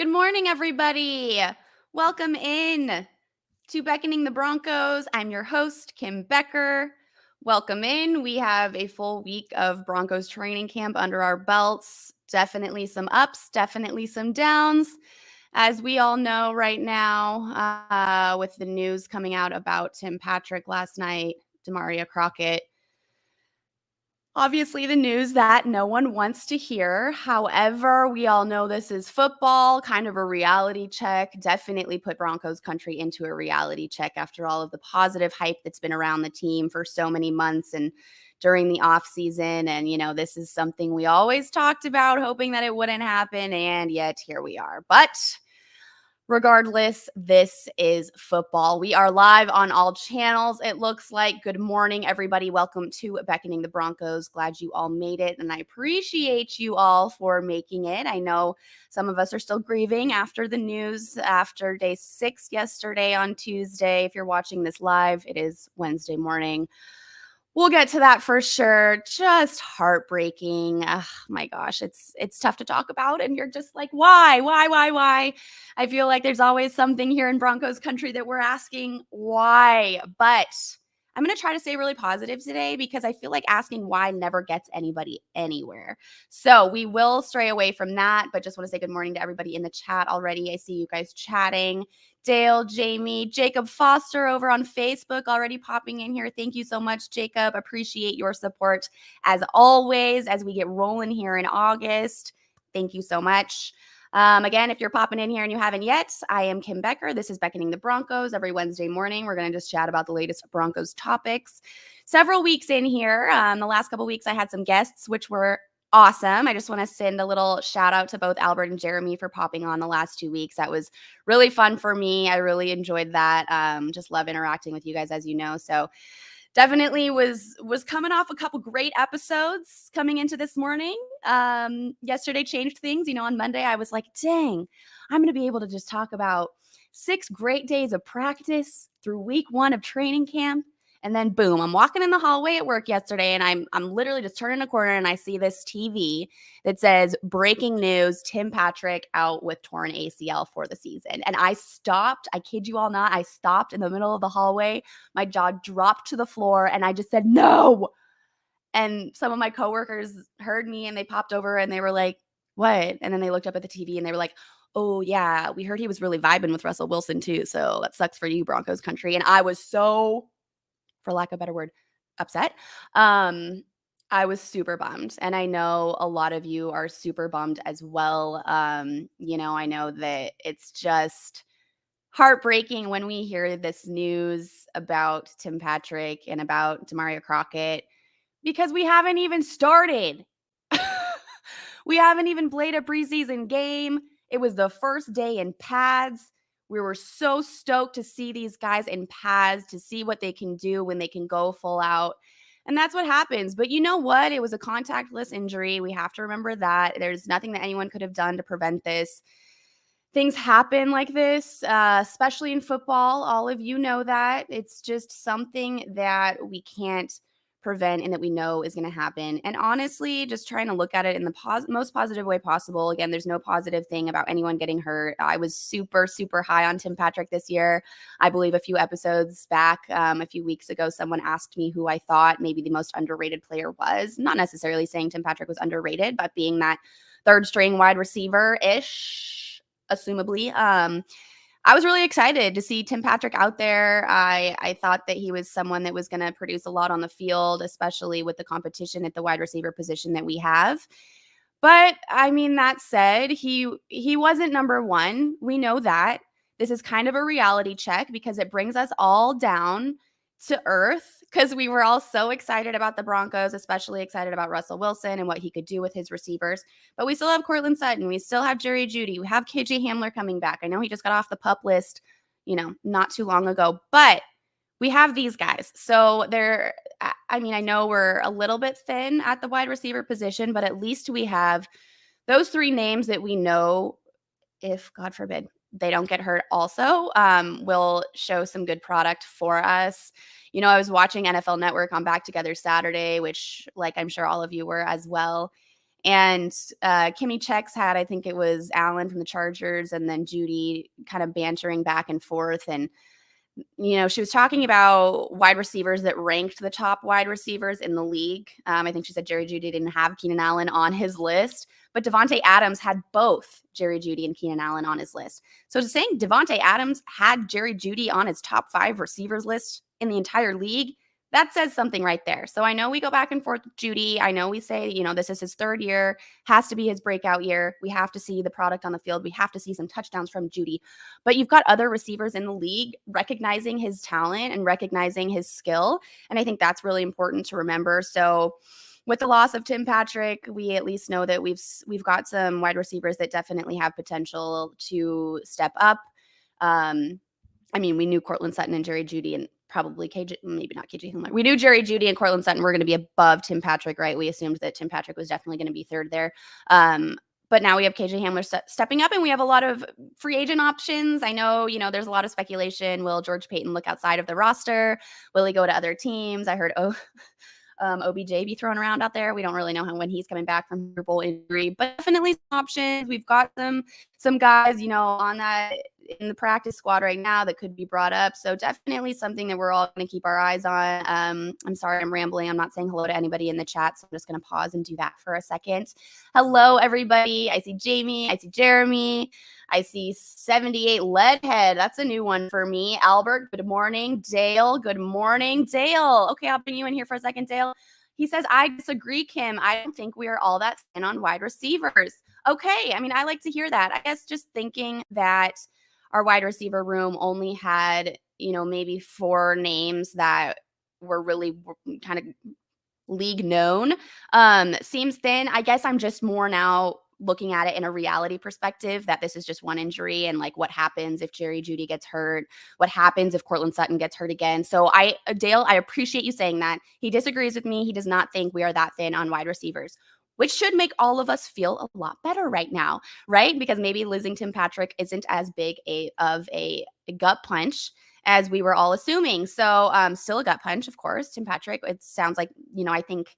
Good morning, everybody. Welcome in to Beckoning the Broncos. I'm your host, Kim Becker. Welcome in. We have a full week of Broncos training camp under our belts. Definitely some ups, definitely some downs. As we all know right now, with the news coming out about Tim Patrick last night, Demaria Crockett, obviously the news that no one wants to hear. However, we all know this is football, kind of a reality check. Definitely put Broncos country into a reality check after all of the positive hype that's been around the team for so many months and during the off season. And, this is something we always talked about, hoping that it wouldn't happen. And yet here we are. But regardless, this is football. We are live on all channels. It looks like. Good morning, everybody. Welcome to Beckoning the Broncos. Glad you all made it, and I appreciate you all for making it. I know some of us are still grieving after the news after day 6 yesterday on Tuesday. If you're watching this live, it is Wednesday morning. We'll get to that for sure. Just heartbreaking. Oh my gosh, it's tough to talk about, and you're just like, why? I feel like there's always something here in Broncos country that we're asking why. But I'm going to try to stay really positive today because I feel like asking why never gets anybody anywhere. So we will stray away from that, but just want to say good morning to everybody in the chat already. I see you guys chatting. Dale, Jamie, Jacob Foster over on Facebook already popping in here. Thank you so much, Jacob. Appreciate your support as always as we get rolling here in August. Thank you so much. Again, if you're popping in here and you haven't yet, I am Kim Becker. This is Beckoning the Broncos. Every Wednesday morning, we're going to just chat about the latest Broncos topics. Several weeks in here, the last couple weeks, I had some guests, which were awesome. I just want to send a little shout out to both Albert and Jeremy for popping on the last 2 weeks. That was really fun for me. I really enjoyed that. Just love interacting with you guys, as you know. So definitely was coming off a couple great episodes coming into this morning. Yesterday changed things. On Monday I was like, dang, I'm going to be able to just talk about 6 great days of practice through week 1 of training camp. And then boom, I'm walking in the hallway at work yesterday and I'm literally just turning a corner and I see this TV that says breaking news, Tim Patrick out with torn ACL for the season. And I stopped, I kid you all not, I stopped in the middle of the hallway. My jaw dropped to the floor and I just said, no. And some of my coworkers heard me and they popped over and they were like, what? And then they looked up at the TV and they were like, oh yeah, we heard he was really vibing with Russell Wilson too. So that sucks for you, Broncos country. And I was so, for lack of a better word, upset. I was super bummed. And I know a lot of you are super bummed as well. I know that it's just heartbreaking when we hear this news about Tim Patrick and about Demaria Crockett because we haven't even started. We haven't even played a preseason game. It was the first day in pads. We were so stoked to see these guys in pads, to see what they can do when they can go full out. And that's what happens. But you know what? It was a contactless injury. We have to remember that. There's nothing that anyone could have done to prevent this. Things happen like this, especially in football. All of you know that. It's just something that we can't prevent and that we know is going to happen. And honestly, just trying to look at it in the most positive way possible. Again, there's no positive thing about anyone getting hurt. I was super, super high on Tim Patrick this year. I believe a few episodes back, a few weeks ago, someone asked me who I thought maybe the most underrated player was. Not necessarily saying Tim Patrick was underrated, but being that third string wide receiver-ish, assumably. I was really excited to see Tim Patrick out there. I thought that he was someone that was going to produce a lot on the field, especially with the competition at the wide receiver position that we have. But I mean, that said, he wasn't number one. We know that. This is kind of a reality check because it brings us all down to earth because we were all so excited about the Broncos, especially excited about Russell Wilson and what he could do with his receivers. But we still have Cortland Sutton. We still have Jerry Jeudy. We have KJ Hamler coming back. I know he just got off the PUP list, not too long ago, but we have these guys. So I know we're a little bit thin at the wide receiver position, but at least we have those 3 names that we know, if God forbid they don't get hurt also, will show some good product for us. I was watching NFL Network on Back Together Saturday, which like I'm sure all of you were as well. And Kimmy checks had, I think it was Allen from the Chargers, and then Judy kind of bantering back and forth. And she was talking about wide receivers that ranked the top wide receivers in the league. I think she said Jerry Jeudy didn't have Keenan Allen on his list, but Devontae Adams had both Jerry Jeudy and Keenan Allen on his list. So saying Devontae Adams had Jerry Jeudy on his top 5 receivers list in the entire league, that says something right there. So I know we go back and forth with Jeudy. I know we say, this is his 3rd year, has to be his breakout year. We have to see the product on the field. We have to see some touchdowns from Jeudy. But you've got other receivers in the league recognizing his talent and recognizing his skill. And I think that's really important to remember. So with the loss of Tim Patrick, we at least know that we've got some wide receivers that definitely have potential to step up. We knew Cortland Sutton and Jerry Jeudy and probably maybe not KJ Hamler. We knew Jerry Jeudy and Cortland Sutton were going to be above Tim Patrick, right? We assumed that Tim Patrick was definitely going to be 3rd there. But now we have KJ Hamler stepping up, and we have a lot of free agent options. I know, there's a lot of speculation. Will George Payton look outside of the roster? Will he go to other teams? I heard, OBJ be thrown around out there. We don't really know when he's coming back from Super Bowl injury, but definitely some options. We've got some guys, on that in the practice squad right now that could be brought up. So definitely something that we're all going to keep our eyes on. I'm sorry, I'm rambling. I'm not saying hello to anybody in the chat, so I'm just going to pause and do that for a second. Hello, everybody. I see Jamie. I see Jeremy. I see 78 Leadhead. That's a new one for me. Albert, good morning. Dale, good morning. Dale. Okay, I'll bring you in here for a second, Dale. He says, I disagree, Kim. I don't think we are all that thin on wide receivers. Okay, I like to hear that. I guess just thinking that our wide receiver room only had, maybe 4 names that were really kind of league known seems thin. I guess I'm just more now looking at it in a reality perspective that this is just one injury, and like what happens if Jerry Jeudy gets hurt, what happens if Cortland Sutton gets hurt again. So Dale, I appreciate you saying that. He disagrees with me. He does not think we are that thin on wide receivers, which should make all of us feel a lot better right now, right? Because maybe losing Tim Patrick isn't as big of a gut punch as we were all assuming. So still a gut punch, of course. Tim Patrick, it sounds like, I think,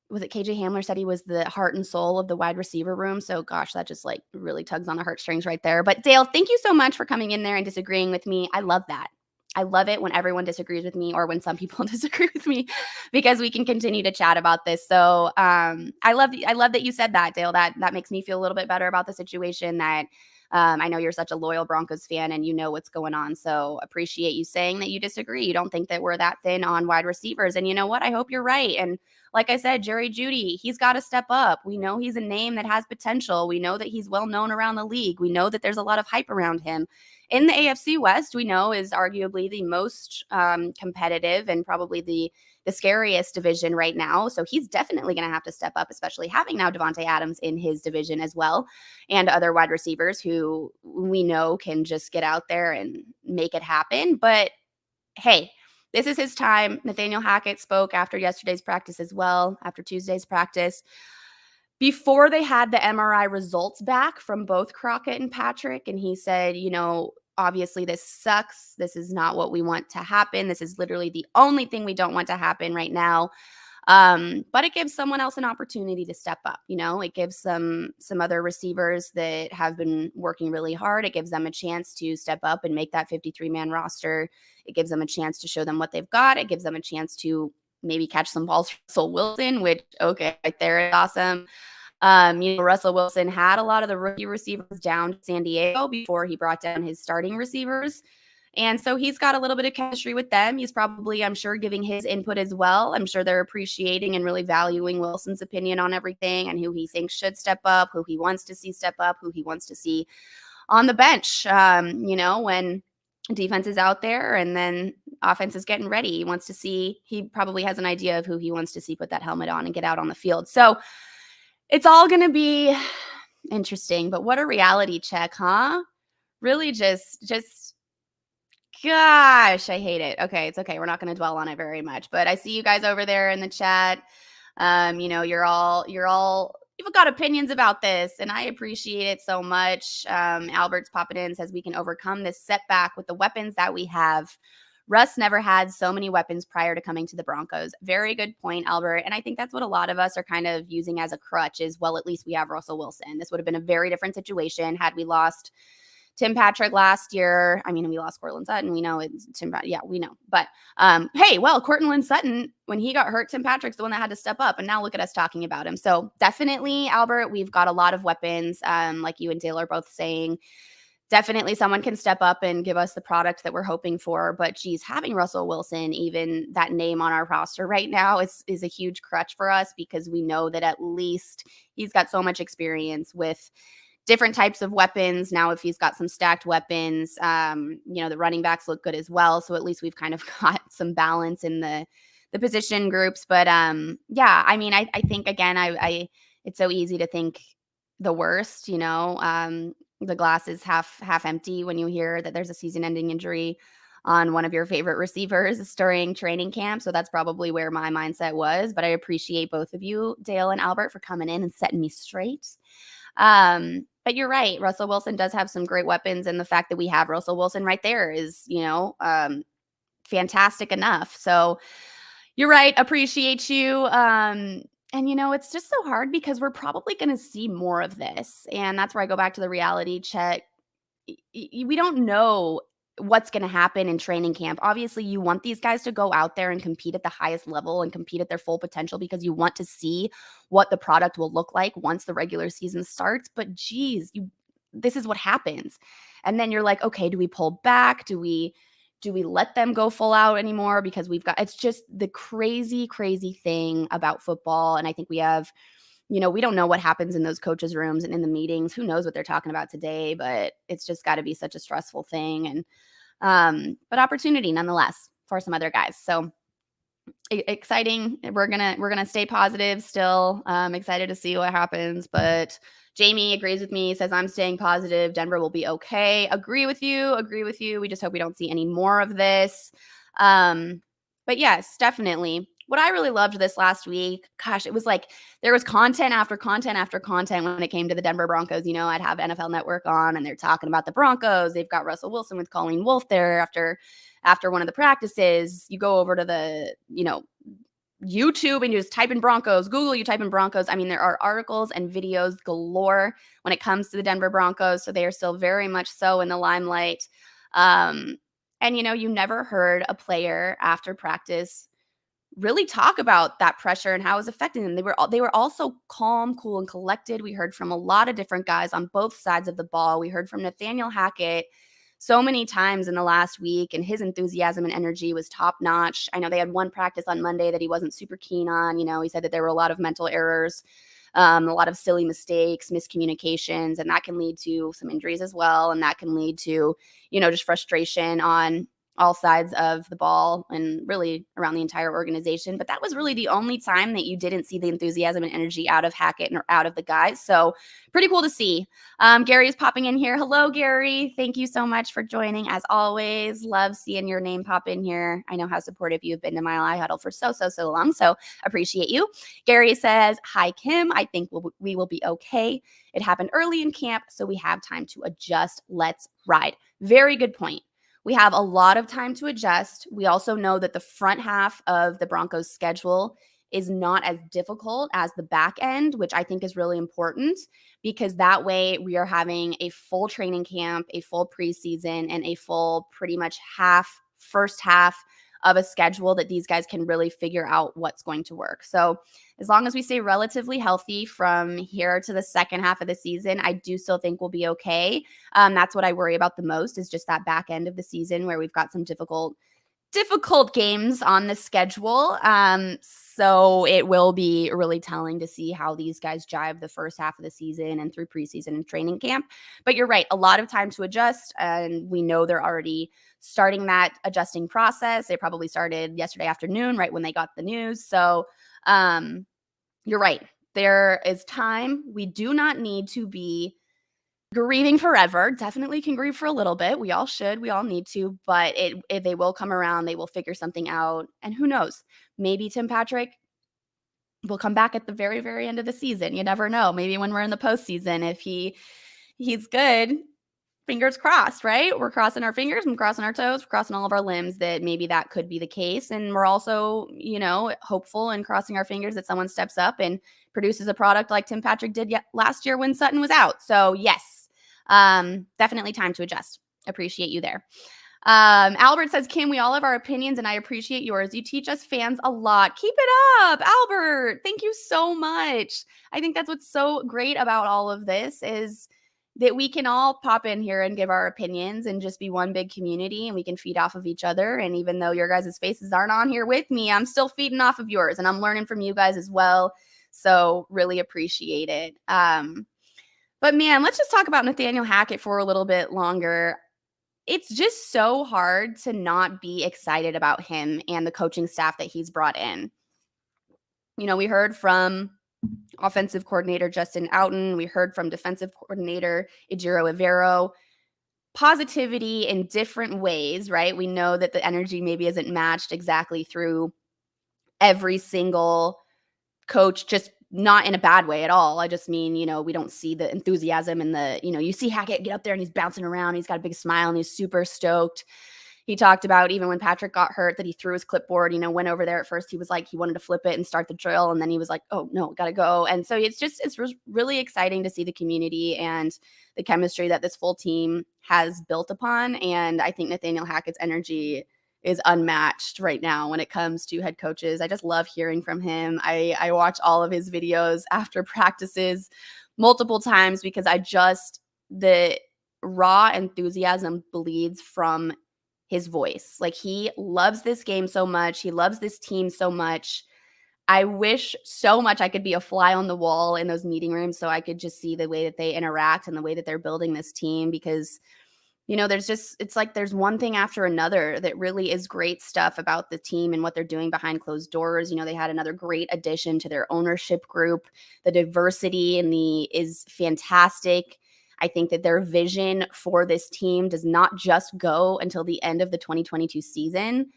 was it KJ Hamler said he was the heart and soul of the wide receiver room. So gosh, that just like really tugs on the heartstrings right there. But Dale, thank you so much for coming in there and disagreeing with me. I love that. I love it when everyone disagrees with me, or when some people disagree with me, because we can continue to chat about this. So I love that you said that, Dale. That makes me feel a little bit better about the situation. That I know you're such a loyal Broncos fan and you know what's going on. So appreciate you saying that you disagree. You don't think that we're that thin on wide receivers. And you know what? I hope you're right. And like I said, Jerry Jeudy, he's got to step up. We know he's a name that has potential. We know that he's well known around the league. We know that there's a lot of hype around him. In the AFC West, we know is arguably the most competitive and probably the scariest division right now. So he's definitely going to have to step up, especially having now Devontae Adams in his division as well, and other wide receivers who we know can just get out there and make it happen. But hey, this is his time. Nathaniel Hackett spoke after yesterday's practice as well, after Tuesday's practice, before they had the MRI results back from both Crockett and Patrick. And he said, obviously this sucks. This is not what we want to happen. This is literally the only thing we don't want to happen right now. But it gives someone else an opportunity to step up. It gives some other receivers that have been working really hard. It gives them a chance to step up and make that 53-man roster. It gives them a chance to show them what they've got. It gives them a chance to maybe catch some balls from Russell Wilson, which, okay, right there is awesome. Russell Wilson had a lot of the rookie receivers down to San Diego before he brought down his starting receivers. And so he's got a little bit of chemistry with them. He's probably, I'm sure, giving his input as well. I'm sure they're appreciating and really valuing Wilson's opinion on everything and who he thinks should step up, who he wants to see step up, who he wants to see on the bench, when defense is out there and then offense is getting ready. He probably has an idea of who he wants to see put that helmet on and get out on the field. So it's all going to be interesting. But what a reality check, huh? Really just gosh, I hate it. Okay, it's okay. We're not going to dwell on it very much. But I see you guys over there in the chat. You've got opinions about this, and I appreciate it so much. Albert's popping in, says we can overcome this setback with the weapons that we have. Russ never had so many weapons prior to coming to the Broncos. Very good point, Albert. And I think that's what a lot of us are kind of using as a crutch is, well, at least we have Russell Wilson. This would have been a very different situation had we lost Tim Patrick last year. I mean, we lost Cortland Sutton. We know it's Tim. Yeah, we know. But hey, well, Cortland Sutton, when he got hurt, Tim Patrick's the one that had to step up. And now look at us talking about him. So definitely, Albert, we've got a lot of weapons, like you and Dale are both saying. Definitely someone can step up and give us the product that we're hoping for. But geez, having Russell Wilson, even that name on our roster right now is a huge crutch for us because we know that at least he's got so much experience with different types of weapons. Now, if he's got some stacked weapons, the running backs look good as well. So at least we've kind of got some balance in the position groups. But yeah, I mean, I think again, I it's so easy to think the worst, the glass is half empty when you hear that there's a season-ending injury on one of your favorite receivers during training camp. So that's probably where my mindset was. But I appreciate both of you, Dale and Albert, for coming in and setting me straight. But you're right. Russell Wilson does have some great weapons. And the fact that we have Russell Wilson right there is, fantastic enough. So you're right. Appreciate you. And it's just so hard because we're probably going to see more of this. And that's where I go back to the reality check. We don't know what's going to happen in training camp. Obviously, you want these guys to go out there and compete at the highest level and compete at their full potential because you want to see what the product will look like once the regular season starts. But geez, this is what happens. And then you're like, okay, do we pull back? Do we let them go full out anymore? Because it's just the crazy, crazy thing about football. And I think we have, we don't know what happens in those coaches' rooms and in the meetings. Who knows what they're talking about today, but it's just got to be such a stressful thing. And, but opportunity nonetheless for some other guys. So exciting. We're going to stay positive still. Excited to see what happens, but Jamie agrees with me, says I'm staying positive. Denver will be okay. Agree with you. We just hope we don't see any more of this. But yes, definitely. What I really loved this last week, gosh, it was like there was content after content after content when it came to the Denver Broncos. I'd have NFL Network on and they're talking about the Broncos. They've got Russell Wilson with Colleen Wolfe there after one of the practices. You go over to the, YouTube and you just type in Broncos, Google, you type in Broncos. I mean, there are articles and videos galore when it comes to the Denver Broncos. So they are still very much so in the limelight. And, you never heard a player after practice really talk about that pressure and how it was affecting them. They were also calm, cool, and collected. We heard from a lot of different guys on both sides of the ball. We heard from Nathaniel Hackett so many times in the last week, and his enthusiasm and energy was top notch. I know they had one practice on Monday that he wasn't super keen on. He said that there were a lot of mental errors, a lot of silly mistakes, miscommunications, and that can lead to some injuries as well. And that can lead to, just frustration on all sides of the ball and really around the entire organization. But that was really the only time that you didn't see the enthusiasm and energy out of Hackett and out of the guys. So pretty cool to see. Gary is popping in here. Hello, Gary. Thank you so much for joining. As always, love seeing your name pop in here. I know how supportive you've been to Mile High Huddle for so long. So appreciate you. Gary says, hi, Kim. I think we will be okay. It happened early in camp, so we have time to adjust. Let's ride. Very good point. We have a lot of time to adjust. We also know that the front half of the Broncos schedule is not as difficult as the back end, which I think is really important because that way we are having a full training camp, a full preseason, and a full pretty much first half of a schedule that these guys can really figure out what's going to work. So as long as we stay relatively healthy from here to the second half of the season, I do still think we'll be okay. That's what I worry about the most is just that back end of the season where we've got some difficult games on the schedule. So it will be really telling to see how these guys jive the first half of the season and through preseason and training camp. But you're right, a lot of time to adjust. And we know they're already starting that adjusting process. They probably started yesterday afternoon, right when they got the news. So you're right. There is time. We do not need to be grieving forever. Definitely can grieve for a little bit. We all should. We all need to. But if they will come around, they will figure something out. And who knows? Maybe Tim Patrick will come back at the very, very end of the season. You never know. Maybe when we're in the postseason, if he's good, fingers crossed, right? We're crossing our fingers, we're crossing our toes, we're crossing all of our limbs that maybe that could be the case. And we're also, hopeful and crossing our fingers that someone steps up and produces a product like Tim Patrick did last year when Sutton was out. So yes, definitely time to adjust. Appreciate you there. Albert says, Kim, we all have our opinions and I appreciate yours. You teach us fans a lot. Keep it up, Albert. Thank you so much. I think that's what's so great about all of this is that we can all pop in here and give our opinions and just be one big community and we can feed off of each other. And even though your guys' faces aren't on here with me, I'm still feeding off of yours and I'm learning from you guys as well. So really appreciate it. But man, let's just talk about Nathaniel Hackett for a little bit longer. It's just so hard to not be excited about him and the coaching staff that he's brought in. We heard from offensive coordinator Justin Outen. We heard from defensive coordinator Ejiro Evero. Positivity in different ways, right? We know that the energy maybe isn't matched exactly through every single coach, just not in a bad way at all. I just mean, we don't see the enthusiasm and you see Hackett get up there and he's bouncing around. He's got a big smile and he's super stoked. He talked about even when Patrick got hurt that he threw his clipboard, went over there at first. He was like, he wanted to flip it and start the drill. And then he was like, oh no, gotta go. And so it's really exciting to see the community and the chemistry that this full team has built upon. And I think Nathaniel Hackett's energy is unmatched right now when it comes to head coaches. I just love hearing from him. I watch all of his videos after practices multiple times because the raw enthusiasm bleeds from his voice. Like he loves this game so much. He loves this team so much. I wish so much I could be a fly on the wall in those meeting rooms so I could just see the way that they interact and the way that they're building this team because it's like there's one thing after another that really is great stuff about the team and what they're doing behind closed doors. They had another great addition to their ownership group. The diversity is fantastic. I think that their vision for this team does not just go until the end of the 2022 season.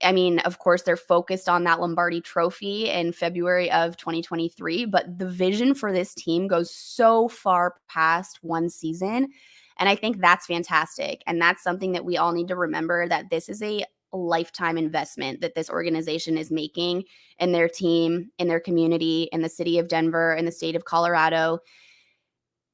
I mean, of course, they're focused on that Lombardi Trophy in February of 2023, but the vision for this team goes so far past one season. And I think that's fantastic. And that's something that we all need to remember, that this is a lifetime investment that this organization is making in their team, in their community, in the city of Denver, in the state of Colorado.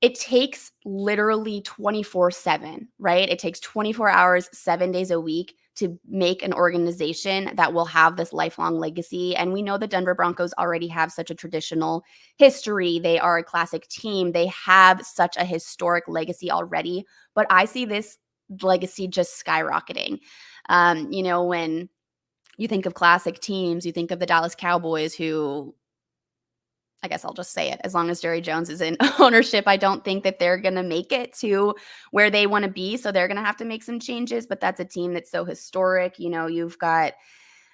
It takes literally 24/7, right? It takes 24 hours, 7 days a week to make an organization that will have this lifelong legacy. And we know the Denver Broncos already have such a traditional history. They are a classic team. They have such a historic legacy already. But I see this legacy just skyrocketing. When you think of classic teams, you think of the Dallas Cowboys, who I guess I'll just say it. As long as Jerry Jones is in ownership, I don't think that they're going to make it to where they want to be. So they're going to have to make some changes. But that's a team that's so historic. You've got,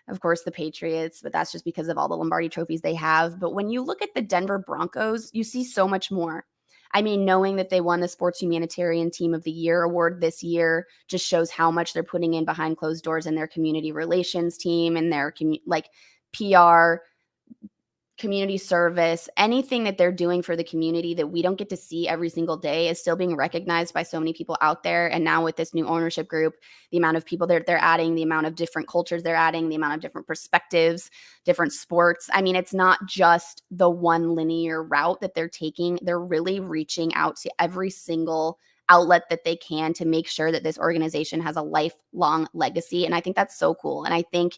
of course, the Patriots, but that's just because of all the Lombardi trophies they have. But when you look at the Denver Broncos, you see so much more. I mean, knowing that they won the Sports Humanitarian Team of the Year award this year just shows how much they're putting in behind closed doors in their community relations team and their PR, community service. Anything that they're doing for the community that we don't get to see every single day is still being recognized by so many people out there. And now with this new ownership group, the amount of people that they're adding, the amount of different cultures they're adding, the amount of different perspectives, different sports. I mean, it's not just the one linear route that they're taking. They're really reaching out to every single outlet that they can to make sure that this organization has a lifelong legacy. And I think that's so cool. And I think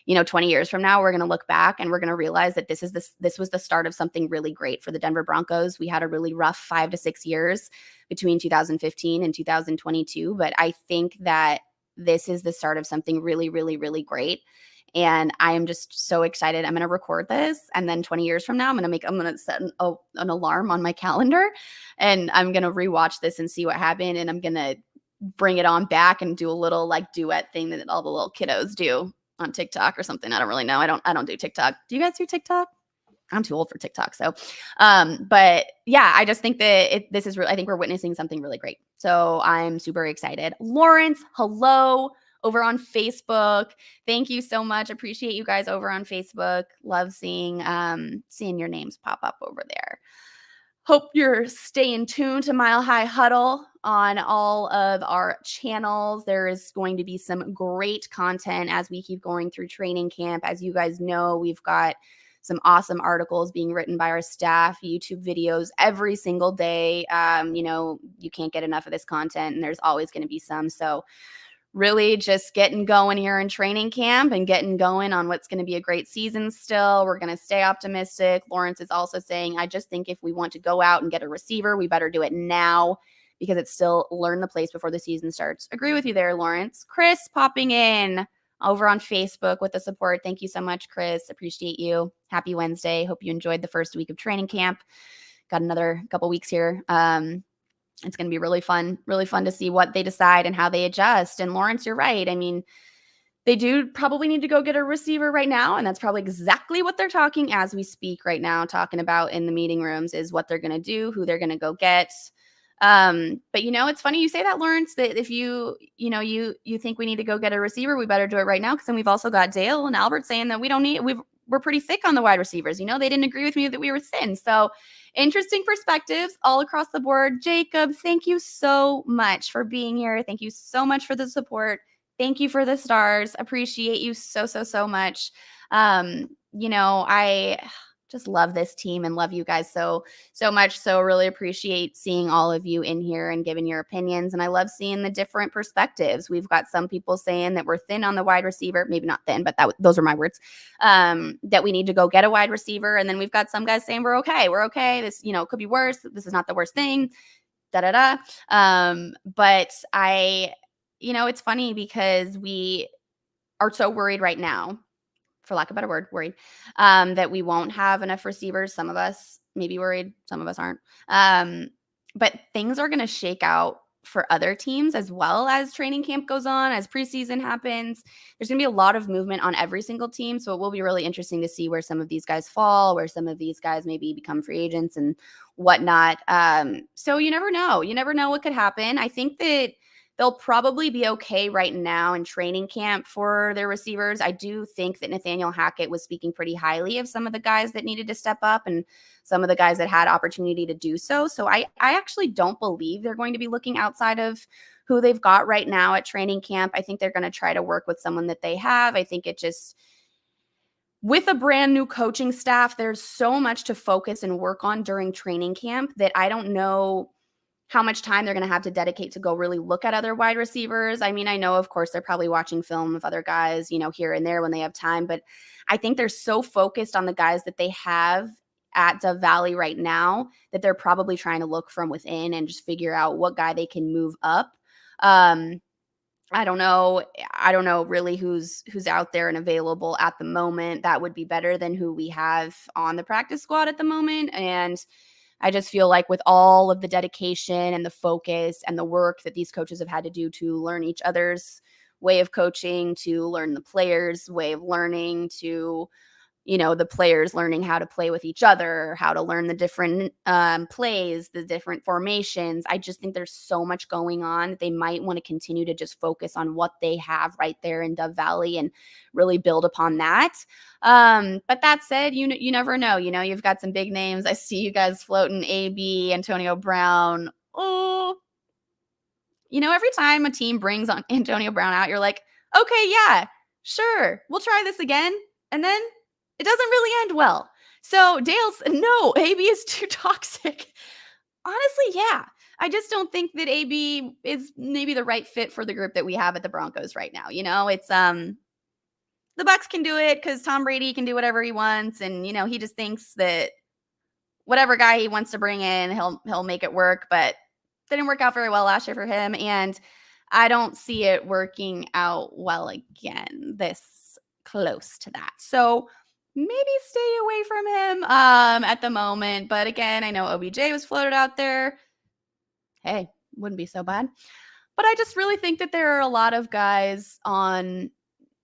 20 years from now, we're going to look back and we're going to realize that this was the start of something really great for the Denver Broncos. We had a really rough 5 to 6 years between 2015 and 2022, but I think that this is the start of something really, really, really great. And I am just so excited. I'm going to record this. And then 20 years from now, I'm going to set an alarm on my calendar and I'm going to rewatch this and see what happened. And I'm going to bring it on back and do a little duet thing that all the little kiddos do on TikTok or something. I don't really know. I don't do TikTok. Do you guys do TikTok? I'm too old for TikTok. So, but yeah, I just think that this is I think we're witnessing something really great. So I'm super excited. Lawrence, hello over on Facebook. Thank you so much. Appreciate you guys over on Facebook. Love seeing your names pop up over there. Hope you're staying tuned to Mile High Huddle on all of our channels. There is going to be some great content as we keep going through training camp. As you guys know, we've got some awesome articles being written by our staff, YouTube videos every single day. You can't get enough of this content, and there's always going to be some. So really just getting going here in training camp and getting going on what's going to be a great season still. We're going to stay optimistic. Lawrence is also saying, I just think if we want to go out and get a receiver, we better do it now because it's still learn the place before the season starts. Agree with you there, Lawrence. Chris popping in over on Facebook with the support. Thank you so much, Chris. Appreciate you. Happy Wednesday. Hope you enjoyed the first week of training camp. Got another couple weeks here. It's going to be really fun to see what they decide and how they adjust. And Lawrence, you're right. I mean, they do probably need to go get a receiver right now. And that's probably exactly what they're talking as we speak right now, talking about in the meeting rooms is what they're going to do, who they're going to go get. But it's funny you say that, Lawrence, that if you think we need to go get a receiver, we better do it right now. Cause then we've also got Dale and Albert saying that we're pretty thick on the wide receivers. They didn't agree with me that we were thin. So interesting perspectives all across the board. Jacob, thank you so much for being here. Thank you so much for the support. Thank you for the stars. Appreciate you so, so, so much. I just love this team and love you guys so, so much. So really appreciate seeing all of you in here and giving your opinions. And I love seeing the different perspectives. We've got some people saying that we're thin on the wide receiver, maybe not thin, but those are my words, that we need to go get a wide receiver. And then we've got some guys saying we're okay. We're okay. This, could be worse. This is not the worst thing. But it's funny because we are so worried right now, for lack of a better word, worried, that we won't have enough receivers. Some of us may be worried, some of us aren't. But things are going to shake out for other teams as well as training camp goes on, as preseason happens. There's going to be a lot of movement on every single team. So it will be really interesting to see where some of these guys fall, where some of these guys maybe become free agents and whatnot. So you never know. You never know what could happen. I think that they'll probably be okay right now in training camp for their receivers. I do think that Nathaniel Hackett was speaking pretty highly of some of the guys that needed to step up and some of the guys that had opportunity to do so. So I actually don't believe they're going to be looking outside of who they've got right now at training camp. I think they're going to try to work with someone that they have. I think it just, with a brand new coaching staff, there's so much to focus and work on during training camp that I don't know how much time they're going to have to dedicate to go really look at other wide receivers. I mean, I know, of course, they're probably watching film of other guys, here and there when they have time, but I think they're so focused on the guys that they have at Dove Valley right now that they're probably trying to look from within and just figure out what guy they can move up. I don't know. I don't know really who's out there and available at the moment. That would be better than who we have on the practice squad at the moment. And I just feel like with all of the dedication and the focus and the work that these coaches have had to do to learn each other's way of coaching, to learn the players' way of learning, to the players learning how to play with each other, how to learn the different plays, the different formations. I just think there's so much going on that they might want to continue to just focus on what they have right there in Dove Valley and really build upon that. But that said, you never know. You've got some big names. I see you guys floating AB, Antonio Brown. Oh, every time a team brings on Antonio Brown out, you're like, okay, yeah, sure, we'll try this again. And then it doesn't really end well. So Dale's, no, AB is too toxic. Honestly, yeah. I just don't think that AB is maybe the right fit for the group that we have at the Broncos right now. It's the Bucs can do it because Tom Brady can do whatever he wants, and he just thinks that whatever guy he wants to bring in, he'll make it work. But didn't work out very well last year for him, and I don't see it working out well again this close to that. So maybe stay away from him at the moment. But again, I know OBJ was floated out there. Hey, wouldn't be so bad. But I just really think that there are a lot of guys in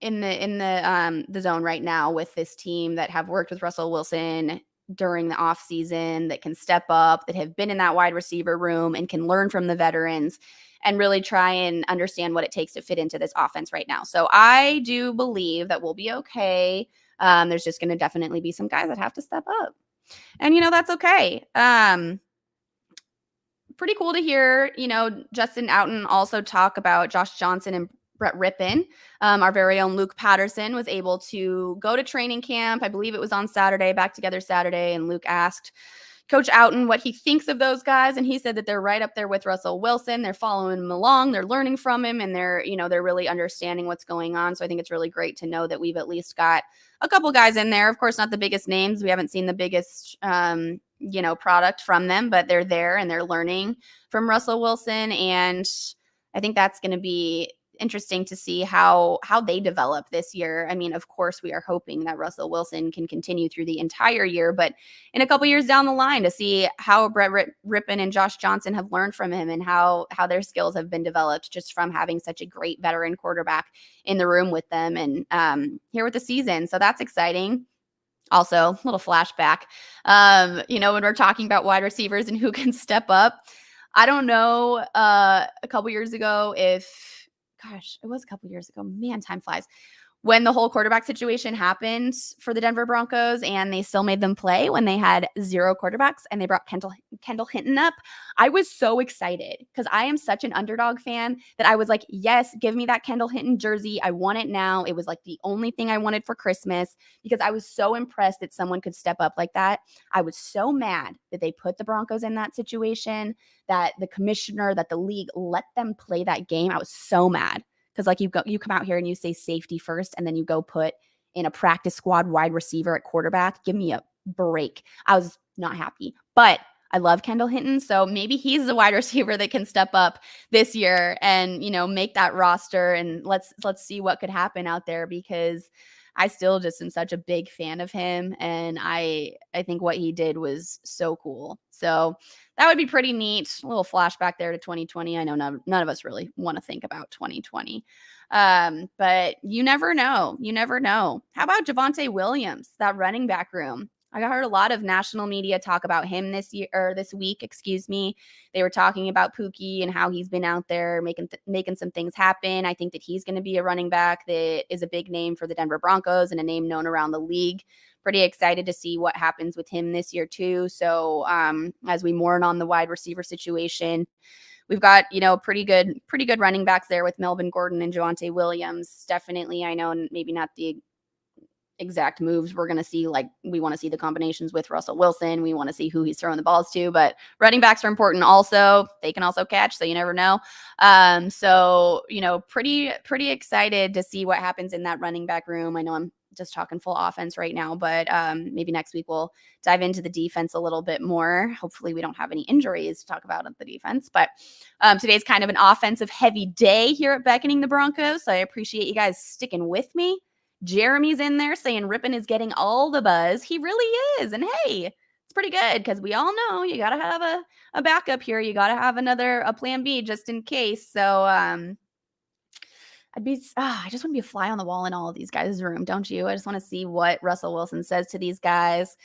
the zone right now with this team that have worked with Russell Wilson during the off season, that can step up, that have been in that wide receiver room and can learn from the veterans and really try and understand what it takes to fit into this offense right now. So I do believe that we'll be okay. There's just going to definitely be some guys that have to step up, and that's okay. pretty cool to hear, Justin Outen also talk about Josh Johnson and Brett Rippon. Our very own Luke Patterson was able to go to training camp. I believe it was on Saturday, back together Saturday, and Luke asked Coach Outen what he thinks of those guys, and he said that they're right up there with Russell Wilson. They're following him along, they're learning from him, and they're really understanding what's going on. So I think it's really great to know that we've at least got a couple guys in there. Of course, not the biggest names. We haven't seen the biggest product from them, but they're there and they're learning from Russell Wilson. And I think that's going to be interesting to see how they develop this year. I mean, of course, we are hoping that Russell Wilson can continue through the entire year, but in a couple years down the line, to see how Brett Rippon and Josh Johnson have learned from him and how their skills have been developed just from having such a great veteran quarterback in the room with them and here with the season. So that's exciting. Also, a little flashback, when we're talking about wide receivers and who can step up. I don't know, a couple years ago it was a couple years ago. Man, time flies. When the whole quarterback situation happened for the Denver Broncos and they still made them play when they had 0 quarterbacks and they brought Kendall Hinton up, I was so excited because I am such an underdog fan that I was like, yes, give me that Kendall Hinton jersey. I want it now. It was like the only thing I wanted for Christmas because I was so impressed that someone could step up like that. I was so mad that they put the Broncos in that situation, that the commissioner, that the league let them play that game. I was so mad. Because you come out here and you say safety first, and then you go put in a practice squad wide receiver at quarterback. Give me a break. I was not happy, but I love Kendall Hinton, so maybe he's the wide receiver that can step up this year and make that roster. And let's see what could happen out there because I still just am such a big fan of him, and I think what he did was so cool. So that would be pretty neat. A little flashback there to 2020. I know none of us really want to think about 2020. But you never know. You never know. How about Javonte Williams, that running back room? I heard a lot of national media talk about him this week, excuse me. They were talking about Pookie and how he's been out there making some things happen. I think that he's going to be a running back that is a big name for the Denver Broncos and a name known around the league. Pretty excited to see what happens with him this year too. So as we mourn on the wide receiver situation, we've got, pretty good running backs there with Melvin Gordon and Javonte Williams. Definitely, I know maybe not the exact moves we're going to see. Like, we want to see the combinations with Russell Wilson. We want to see who he's throwing the balls to, but running backs are important also. They can also catch, so you never know. So, pretty excited to see what happens in that running back room. I know I'm just talking full offense right now, but maybe next week we'll dive into the defense a little bit more. Hopefully we don't have any injuries to talk about at the defense, but today's kind of an offensive heavy day here at Beckoning the Broncos. So I appreciate you guys sticking with me. Jeremy's in there saying Rippon is getting all the buzz. He really is. And hey, it's pretty good because we all know you got to have a backup here. You got to have a plan B just in case. So I just want to be a fly on the wall in all of these guys' room, don't you? I just want to see what Russell Wilson says to these guys.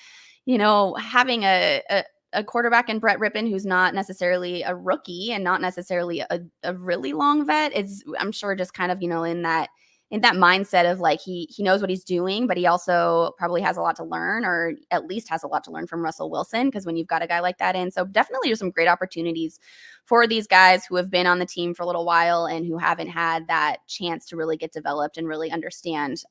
Having a quarterback in Brett Rippon who's not necessarily a rookie and not necessarily a really long vet is, I'm sure, just kind of, in that mindset of like he knows what he's doing, but he also probably has a lot to learn, or at least has a lot to learn from Russell Wilson, because when you've got a guy like that in. So definitely there's some great opportunities for these guys who have been on the team for a little while and who haven't had that chance to really get developed and really understand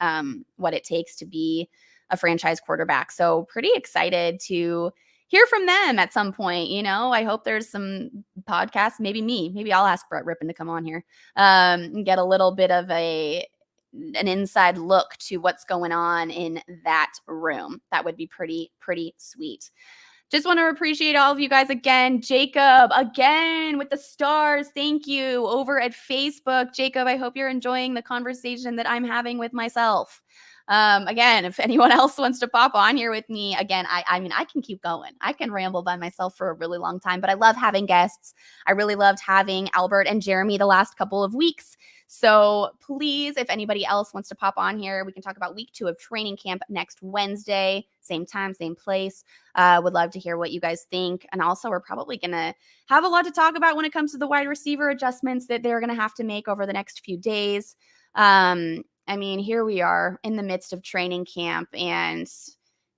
what it takes to be a franchise quarterback. So pretty excited to hear from them at some point. I hope there's some podcasts, maybe I'll ask Brett Rippon to come on here and get a little bit of an inside look to what's going on in that room. That would be pretty sweet. Just want to appreciate all of you guys again. Jacob, again with the stars. Thank you over at Facebook. Jacob, I hope you're enjoying the conversation that I'm having with myself. Again, if anyone else wants to pop on here with me, again, I mean, I can keep going. I can ramble by myself for a really long time, but I love having guests. I really loved having Albert and Jeremy the last couple of weeks. So please, if anybody else wants to pop on here, we can talk about week 2 of training camp next Wednesday, same time, same place. Would love to hear what you guys think. And also, we're probably going to have a lot to talk about when it comes to the wide receiver adjustments that they're going to have to make over the next few days. I mean, here we are in the midst of training camp, and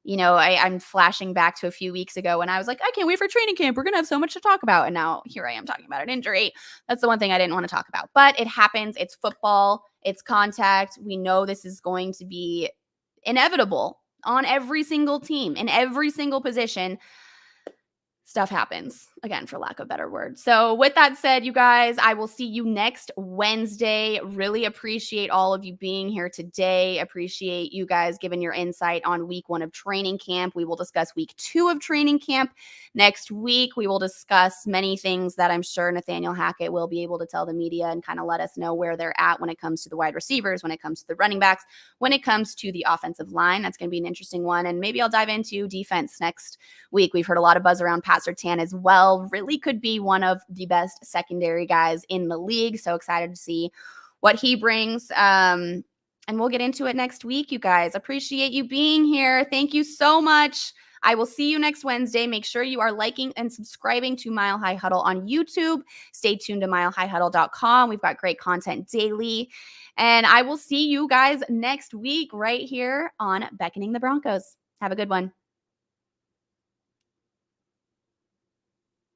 I'm flashing back to a few weeks ago when I was like, I can't wait for training camp. We're going to have so much to talk about. And now here I am talking about an injury. That's the one thing I didn't want to talk about. But it happens. It's football. It's contact. We know this is going to be inevitable on every single team, in every single position. Stuff happens, again, for lack of a better word. So with that said, you guys, I will see you next Wednesday. Really appreciate all of you being here today. Appreciate you guys giving your insight on week 1 of training camp. We will discuss week 2 of training camp next week. We will discuss many things that I'm sure Nathaniel Hackett will be able to tell the media and kind of let us know where they're at when it comes to the wide receivers, when it comes to the running backs, when it comes to the offensive line. That's going to be an interesting one. And maybe I'll dive into defense next week. We've heard a lot of buzz around Pat Surtain as well. Really could be one of the best secondary guys in the league. So excited to see what he brings. And we'll get into it next week, you guys. Appreciate you being here. Thank you so much. I will see you next Wednesday. Make sure you are liking and subscribing to Mile High Huddle on YouTube. Stay tuned to milehighhuddle.com. We've got great content daily. And I will see you guys next week right here on Beckoning the Broncos. Have a good one.